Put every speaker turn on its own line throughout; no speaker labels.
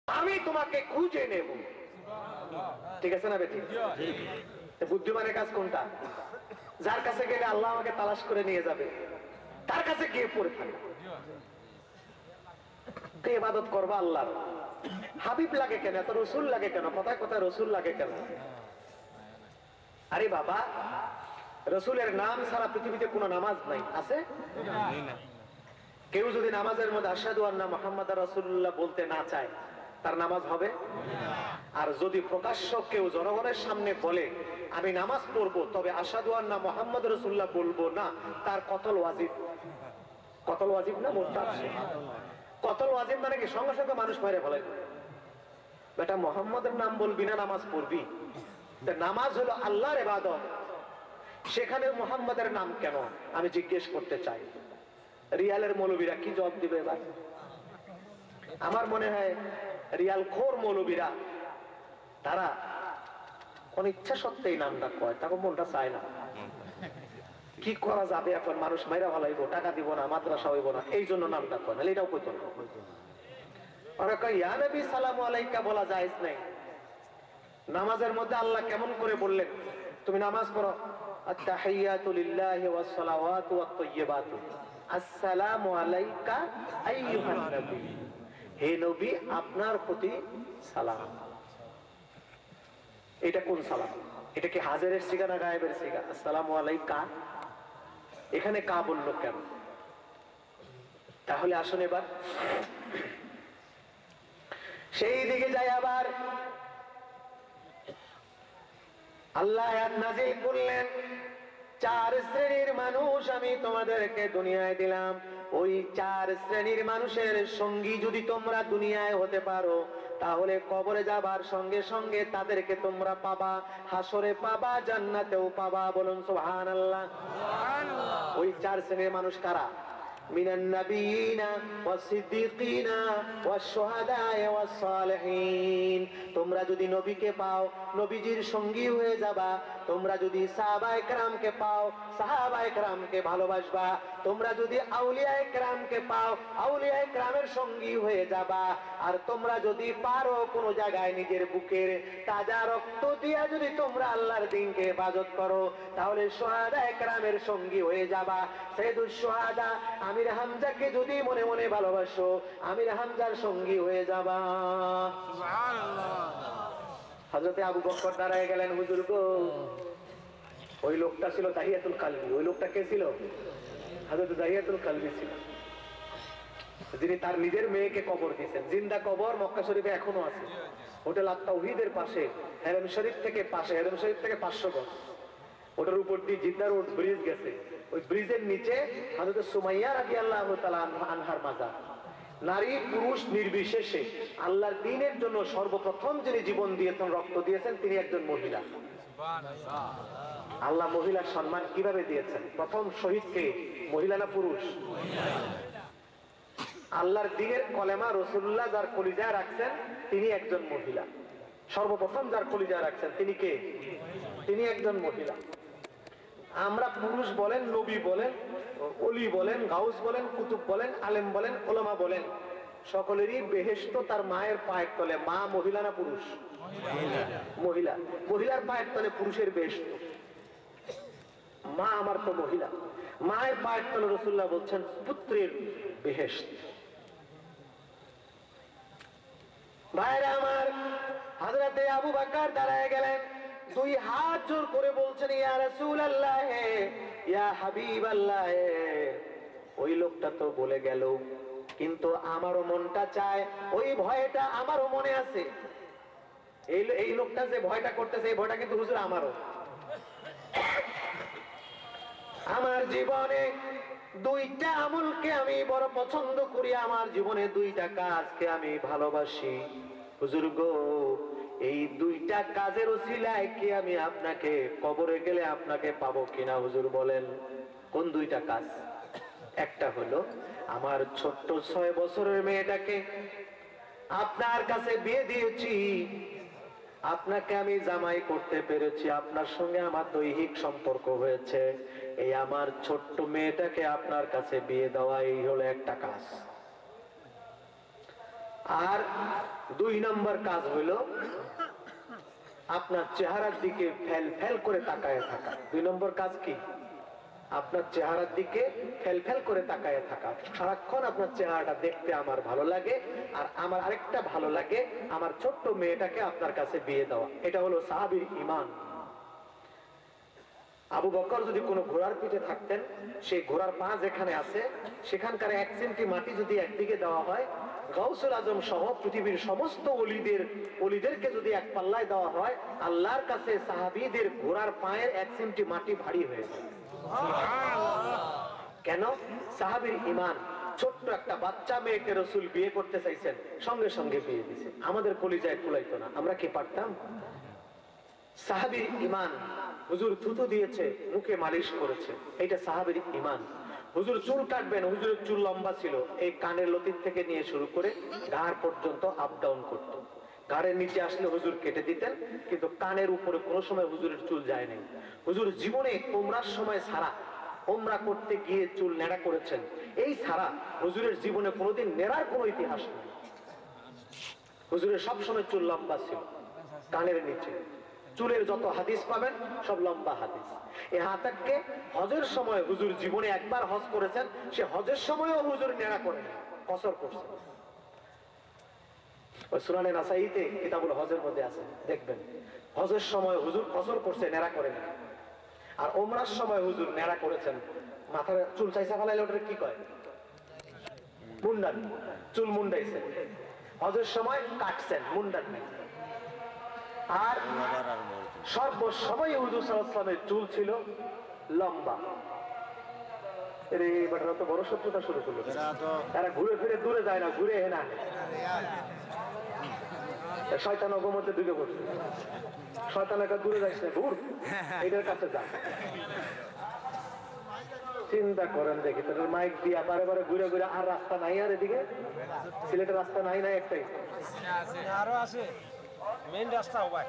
আমি তোমাকে খুঁজে নেব। ঠিক আছে না বেটি? বুদ্ধিমানের কাজ কোনটা? যার কাছে গেলে আল্লাহ আমাকে তালাশ করে নিয়ে যাবে, তার কাছে গিয়ে পড়ে থাকবে। ইবাদত করবা আল্লাহর। হাবিব লাগে কেন? এত রসুল লাগে কেন? কথায় কথায় রসুল লাগে কেন? আরে বাবা, রসুলের নাম ছাড়া পৃথিবীতে কোনো নামাজ নাই, আছে? কেউ যদি নামাজের মধ্যে আশহাদু আন্না মুহাম্মাদুর রাসূলুল্লাহ বলতে না চায়, তার নামাজ হবে? আর যদি প্রকাশ্য কেউ জনগণের সামনে বলে আমি নামাজ পড়বো তবে আশহাদু আন্না মুহাম্মাদুর রাসূলুল্লাহ বলবো না, তার কতল ওয়াজিব। কতল ওয়াজিব না? মোরতাদ। কতল ওয়াজিব মানে কি? সঙ্গে সঙ্গে মানুষ মেরে ফেলে। বেটা, মুহাম্মাদের নাম বলবি না নামাজ পড়বি? নামাজ হলো আল্লাহর ইবাদত, সেখানে মুহাম্মাদের নাম কেন আমি জিজ্ঞেস করতে চাই। রিয়ালের মৌলবীরা কি জবাব দিবে এবার? আমার মনে হয় রিয়াল খোর মৌলবীরা তারা কোন ইচ্ছা সত্ত্বেই নামটা কয়, তারপর মনটা চায় না। কি করা যাবে এখন? মানুষ মাইরা ভালাইবো, টাকা দিব না, মাদ্রাসা হইব না, এই জন্য নামটা কয়, নাহলে এটাও কইতো না। ওরা কয় ইয়া নবী সালামু আলাইকা বলা জায়েজ নাই। নামাজের মধ্যে আল্লাহ কেমন করে বললেন তুমি নামাজ পড়ো, আত-তাহিয়াতু লিল্লাহি ওয়াস সালাওয়াতু ওয়াত তাইয়্যিবাতু আসসালামু আলাইকা আইয়ুহান নবী। হে নবী, আপনার প্রতি সালাম। এটা কোন সালাম? এটা কি হাজিরের সিগা না গায়েবের সিগা? আসসালামু আলাইকা, এখানে কা বললো কেন? তাহলে আসুন এবার সেই দিকে যাই। আবার আল্লাহ আয়াত নাযিল করলেন, চার শ্রেণীর মানুষ আমি তোমাদেরকে দুনিয়ায় দিলাম। ওই চার শ্রেণীর মানুষের সঙ্গী যদি তোমরা দুনিয়ায় হতে পারো, তাহলে কবরে যাবার সঙ্গে সঙ্গে তাদেরকে তোমরা পাবা, হাসরে পাবা, জান্নাতেও পাবা। বলুন সুবহানাল্লাহ। ওই চার শ্রেণীর মানুষ কারা? মিনান নাবিয়িনা ওয়াস সিদ্দিকিনা ওয়াস শুহাদায়ে ওয়াস সালিহিন। তোমরা যদি নবীকে পাও, নবীজির সঙ্গী হয়ে যাবা। তোমরা যদি সাহাবায়ে কেরামকে পাও, সাহাবায়ে কেরামকে ভালোবাসবা। তোমরা যদি আউলিয়ায়ে কেরামকে পাও, আউলিয়ায়ে কেরামের সঙ্গী হয়ে যাবা। আর তোমরা যদি পারো কোন জায়গায় নিজের বুকের তাজা রক্ত দিয়া যদি তোমরা আল্লাহর দ্বীনকে ইবাদত করো, তাহলে শুহাদায়ে কেরামের সঙ্গী হয়ে যাবা। সাইয়্যিদুশ শুহাদা আমির হামজাকে যদি মনে মনে ভালোবাসো, আমির হামজার সঙ্গী হয়ে যাবা। সুবহানাল্লাহ। হযরতে আবু বকর দাঁড়ায় গেলেন, হুজুর গো, ওই লোকটা ছিল দাহিয়াতুল কালবি। ওই লোকটা কে ছিল? হযরত দাহিয়াতুল কালবি ছিল, যিনি তার নিজের মেয়েকে কবর দিয়েছেন। জিন্দা কবর মক্কা শরীফে এখনো আছে, হোটেল আত-তাওহীদের পাশে, হেরেম শরীফ থেকে পাশে, হেরেম শরীফ থেকে 500 গজ। ওটার উপর দিয়ে জিদ্দা রোড ব্রিজ গেছে। ওই ব্রিজের নিচে হযরত সুমাইয়া রাদিয়াল্লাহু তাআলা আনহার মাজার। নারী পুরুষ নির্বিশেষে আল্লাহর দ্বীনের জন্য সর্বপ্রথম যিনি জীবন দিয়েছেন, রক্ত দিয়েছেন, তিনি একজন মহিলা। আল্লাহ মহিলার সম্মান কিভাবে দিয়েছেন? প্রথম শহীদকে মহিলা না পুরুষ? আল্লাহর দ্বীনের কলেমা রাসূলুল্লাহ যার কলিজায় রাখছেন তিনি একজন মহিলা। সর্বপ্রথম যার কলিজায় রাখছেন তিনি কে? তিনি একজন মহিলা। আমরা পুরুষ বলেন, নবী বলেন, ওলি বলেন, গাউস বলেন, কুতুব বলেন, আলেম বলেন, ওলামা বলেন, সকলেরই বেহেশত তার মায়ের পায়ের তলে। মা মহিলা না পুরুষ? মহিলা। মহিলার পায়ের তলে পুরুষের বেহেশত। মা আমার তো মহিলা, মায়ের পায়ের তলে রাসূলুল্লাহ বলছেন পুত্রের বেহেশত। ভাইরা আমার, হযরতে আবু বকর দাঁড়ায় গেলেন, দুই হাত জোর করে বলছেন, ইয়া রাসূলুল্লাহ, ইয়া হাবিবাল্লাহ। ওই লোকটা তো বলে গেল, কিন্তু আমারও মনটা চায়, ওই ভয়টা আমারও মনে আছে। এই লোকটা যে ভয়টা করতেছে, এই ভয়টা কিন্তু হুজুর আমারও। আমার জীবনে দুইটা আমলকে আমি বড় পছন্দ করি, আমার জীবনে দুইটা কাজকে আমি ভালোবাসি। হুজুর গো, এই দুইটা কাজের ওসিলায় কি আমি আপনাকে কবরে গেলে আপনাকে পাবো কিনা? হুজুর বলেন কোন দুইটা কাজ? একটা হলো আমার ছোট্ট 6 বছরের মেয়েটাকে আপনার কাছে বিয়ে দিয়েছি, আপনাকে আমি জামাই করতে পেরেছি, আপনার সঙ্গে আমার দৈহিক সম্পর্ক হয়েছে, এই আমার ছোট্ট মেয়েটাকে আপনার কাছে বিয়ে দেওয়া, এই হলো একটা কাজ। আর 2 নম্বর কাজ হলো আপনার চেহারার দিকে ফেল ফেল করে তাকায় থাকা। 2 নম্বর কাজ কি? আপনার চেহারার দিকে ফেল ফেল করে তাকায় থাকা। সারাক্ষণ আপনার চেহারাটা দেখতে আমার ভালো লাগে, আর আমার আরেকটা ভালো লাগে আমার ছোট্ট মেয়েটাকে আপনার কাছে বিয়ে দেওয়া। এটা হলো সাহাবীর ঈমান। আবু বকর যদি কোনো ঘোড়ার পিঠে থাকতেন, সেই ঘোড়ার পা যেখানে আছে সেখানকার 1 সেন্টি মাটি যদি একদিকে দেওয়া হয়, গাউসুল আজম সহ পৃথিবীর সমস্ত ওলিদেরকে যদি এক পাল্লায় দেওয়া হয়, আল্লাহর কাছে সাহাবীদের ঘোড়ার পায়ের 1 সেন্টি মাটি ভারী হয়ে যায়। কেন? সাহাবীর ঈমান। ছোট্ট একটা বাচ্চা মেয়েকে রাসূল বিয়ে করতে চাইছেন, সঙ্গে সঙ্গে বিয়ে দিয়েছে। আমাদের কলিজায় কুলাইতো না, আমরা কি পারতাম? সাহাবীর ঈমান। হুজুর থুতু দিয়েছে, মুখে মালিশ করেছে, এটা সাহাবীর ঈমান। হুজুর চুল কাটবেন, হুজুরের চুল লম্বা ছিল, এই কানের লতির থেকে নিয়ে শুরু করে ঘাড় পর্যন্ত আপ ডাউন করত। ঘাড়ের নিচে আসলে হুজুর কেটে দিতেন, কিন্তু কানের উপরে কোনো সময় হুজুরের চুল যায় নাই। হুজুর জীবনে ওমরার সময় ছাড়া, ওমরা করতে গিয়ে চুল নেড়া করেছেন, এই ছাড়া হুজুরের জীবনে কোনোদিন নেড়ার কোনো ইতিহাস নেই। হুজুরের সবসময় চুল লম্বা ছিল, কানের নিচে। চুলের যত হাদিস পাবেন সব লম্বা হাদিস। এই হাতাককে হজের সময় হুজুর জীবনে একবার হজ করেছেন, সে হজের সময়ও হুজুর নেড়া করেন, কসর করছেন। ওই সুনানে নাসাইতে কিতাবুল হজের মধ্যে আছে, দেখবেন হজের সময় হুজুর কসর করছে, নেড়া করেন। আর ওমরার সময় হুজুর নেড়া করেছেন। মাথার চুল চাইসা ফেলাইলে ওটা কি কয়? মুন্ডান। চুল মুন্ডাইছেন। হজের সময় কাটছেন, মুন্ডান নেই। আর সর্বসময় হুজুর সাল্লাল্লাহু আলাইহি ওয়াসাল্লামের চুল ছিল লম্বা। এবার তো বড় শত্রুতা শুরু করলো। তারা ঘুরে ফিরে দূরে যায় না, ঘুরে না, শয়তান ওর মধ্যে ঢুকে পড়ছে। শয়তান একটা দূরে যাচ্ছে না, ঘুর এটার কাছে যা। চিন্তা করেন দেখি, তাদের মাইক দিয়া বারে বারে ঘুরে ঘুরে, আর রাস্তা নাই, আর এদিকে সিলেটের রাস্তা নাই, নাই একটাই
আরো আছে মেইন রাস্তা ভাই,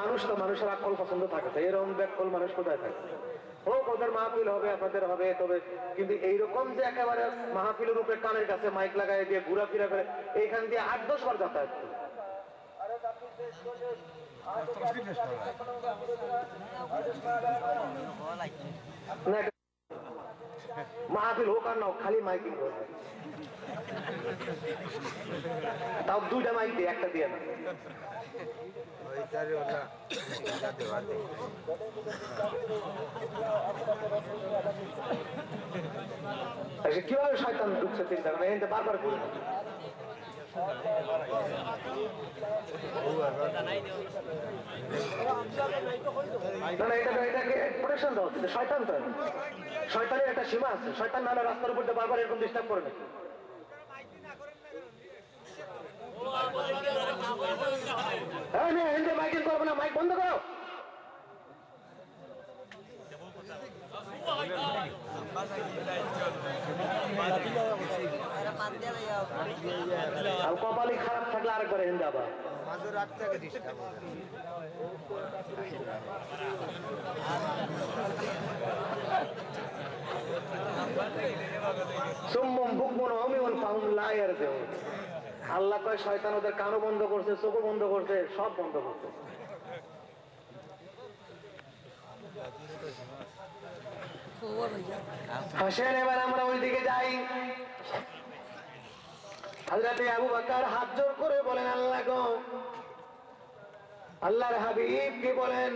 মানুষ তো মানুষের আকল পছন্দ থাকে, এরকম ব্যাকল মানুষ কোথায় থাকে? হোক ওদের মাহফিল হবে, আপনাদের হবে, তবে কিন্তু এইরকম যে একেবারে মাহফিলের উপরে কানের কাছে মাইক লাগাই দিয়ে ঘোরাফেরা করে, এইখান দিয়ে 8-10 বার যাতায়াত করে। মাহফিল হোক আর না হোক, খালি মাইকিং করবে। তাও 2টা মাইক দিয়ে, একটা দিয়ে না। কিভাবে শয়তান ঢুকছে চিন্তা করেন, এখানে বারবার ঘুরে না, এটাকে প্রোটেকশন দেওয়া হচ্ছে। শয়তান তো, শয়তানের একটা সীমা আছে। শয়তান নাহলে রাস্তার উপর বারবার এরকম ডিস্টার্ব করে না। মাইকিং করবো না, মাইক বন্ধ করো। কপালি খারাপ থাকলে আরেকবার হিন্দা আবার আল্লাহ কয় শয়তান ওদের কানও বন্ধ করছে, চোখও বন্ধ করছে, সব বন্ধ করছে। হাসেন, এবার আমরা ওই দিকে যাই। হযরতে আবু বকর হাত জোর করে বলেন, আল্লাহ গো, আল্লাহর হাবিব কে বলেন,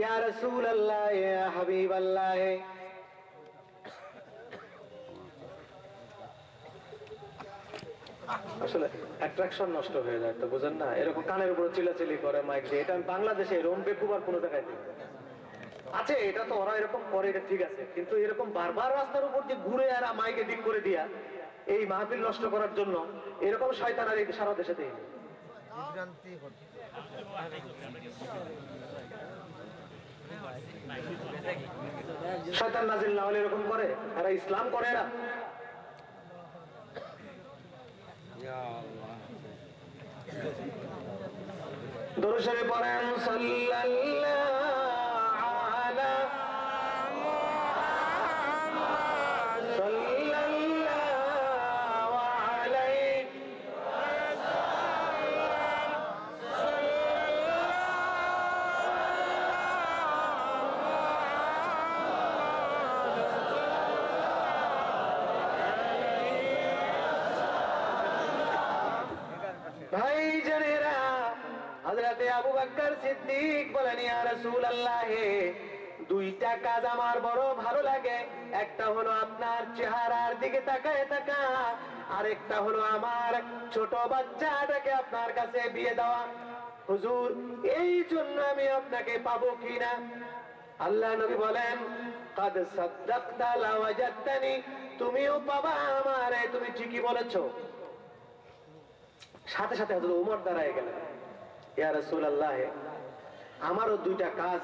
ইয়া রাসূলুল্লাহ, ইয়া হাবিবাল্লাহ। আসলে অ্যাট্রাকশন নষ্ট হয়ে যায় তো, বুঝেন না? এরকম কানের উপরে চিল্লাচিল্লি করে মাইক দিয়ে, এটা বাংলাদেশে এরকম বেকুবার কোনো জায়গায় আছে। এটা তো ওরা এরকম করে, এটা ঠিক আছে, কিন্তু এরকম বারবার রাস্তার উপর দিয়ে ঘুরে আর মাইকে দিক করে দিয়া এই মাহফিল নষ্ট করার জন্য এরকম শয়তান আর সারা দেশে দেয়। শয়তান নাজিল না হলে এরকম করে? এরা ইসলাম করে না। দরুদ শরীফ পড়েন, সাল্লাল্লাহু সাথে আবু বকর সিদ্দিক বলেন, ইয়া রাসূলুল্লাহ, দুইটা কাজ আমার বড় ভালো লাগে। একটা হলো আপনার চেহারার দিকে তাকায় থাকা, আরেকটা হলো আমার ছোট বাচ্চাটাকে আপনার কাছে বিয়ে দেওয়া। হুজুর, এই জন্য আমি আপনাকে পাবো কিনা? আল্লাহ নবী বলেন, কাদ সাদ্দাকতা লা ওয়াজাদতানি, তুমিও পাবা আমারে, তুমি ঠিকই বলেছো। সাথে সাথে হযরত ওমর দাঁড়ায় গেলেন, ইয়া রাসূলুল্লাহ, আমারও দুইটা কাজ